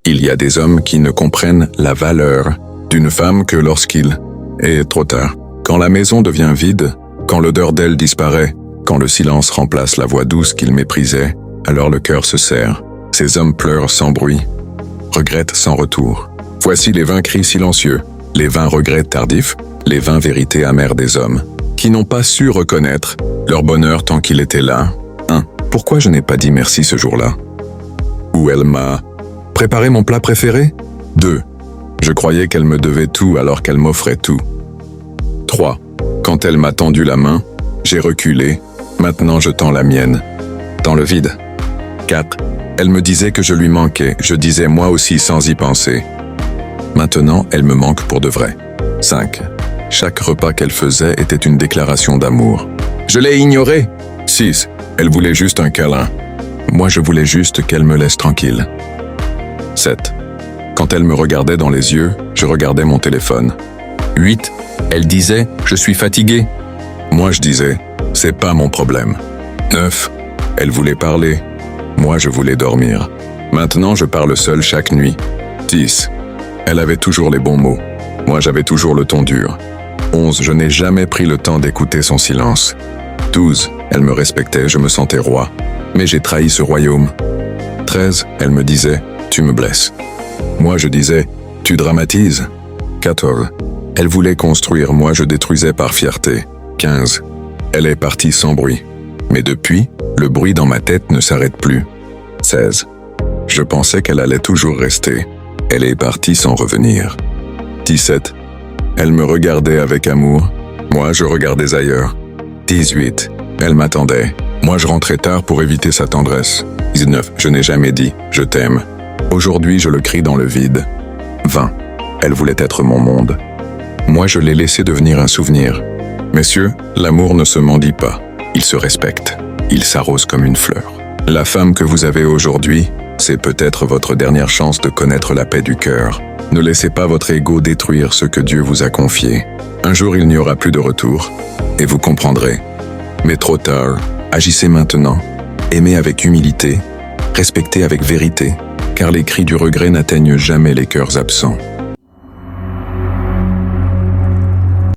Il y a des hommes qui ne comprennent la valeur d'une femme que lorsqu'il est trop tard. Quand la maison devient vide, quand l'odeur d'elle disparaît, quand le silence remplace la voix douce qu'ils méprisaient, alors le cœur se serre. Ces hommes pleurent sans bruit, regrettent sans retour. Voici les 20 cris silencieux, les 20 regrets tardifs, les 20 vérités amères des hommes, qui n'ont pas su reconnaître leur bonheur tant qu'il était là. 1. Pourquoi je n'ai pas dit merci ce jour-là? Ou elle m'a préparé mon plat préféré? 2. Je croyais qu'elle me devait tout alors qu'elle m'offrait tout. 3. Quand elle m'a tendu la main, j'ai reculé, maintenant je tends la mienne. Dans le vide. 4. Elle me disait que je lui manquais, je disais moi aussi sans y penser. Maintenant, elle me manque pour de vrai. 5. Chaque repas qu'elle faisait était une déclaration d'amour. Je l'ai ignorée. 6. Elle voulait juste un câlin. Moi, je voulais juste qu'elle me laisse tranquille. 7. Quand elle me regardait dans les yeux, je regardais mon téléphone. 8. Elle disait « Je suis fatiguée ». Moi, je disais « C'est pas mon problème ». 9. Elle voulait parler. Moi, je voulais dormir. Maintenant, je parle seul chaque nuit. 10. Elle avait toujours les bons mots. Moi, j'avais toujours le ton dur. 11. Je n'ai jamais pris le temps d'écouter son silence. 12. Elle me respectait, je me sentais roi. Mais j'ai trahi ce royaume. 13. Elle me disait « Tu me blesses ». Moi, je disais « Tu dramatises ». 14. Elle voulait construire, moi je détruisais par fierté. 15. Elle est partie sans bruit. Mais depuis, le bruit dans ma tête ne s'arrête plus. 16. Je pensais qu'elle allait toujours rester. Elle est partie sans revenir. 17. Elle me regardait avec amour. Moi, je regardais ailleurs. 18. Elle m'attendait. Moi, je rentrais tard pour éviter sa tendresse. 19. Je n'ai jamais dit « Je t'aime ». Aujourd'hui, je le crie dans le vide. 20. Elle voulait être mon monde. Moi, je l'ai laissé devenir un souvenir. Messieurs, l'amour ne se mendie pas. Il se respecte. Il s'arrose comme une fleur. La femme que vous avez aujourd'hui, c'est peut-être votre dernière chance de connaître la paix du cœur. Ne laissez pas votre ego détruire ce que Dieu vous a confié. Un jour, il n'y aura plus de retour. Et vous comprendrez. Mais trop tard, agissez maintenant. Aimez avec humilité. Respectez avec vérité. Car les cris du regret n'atteignent jamais les cœurs absents.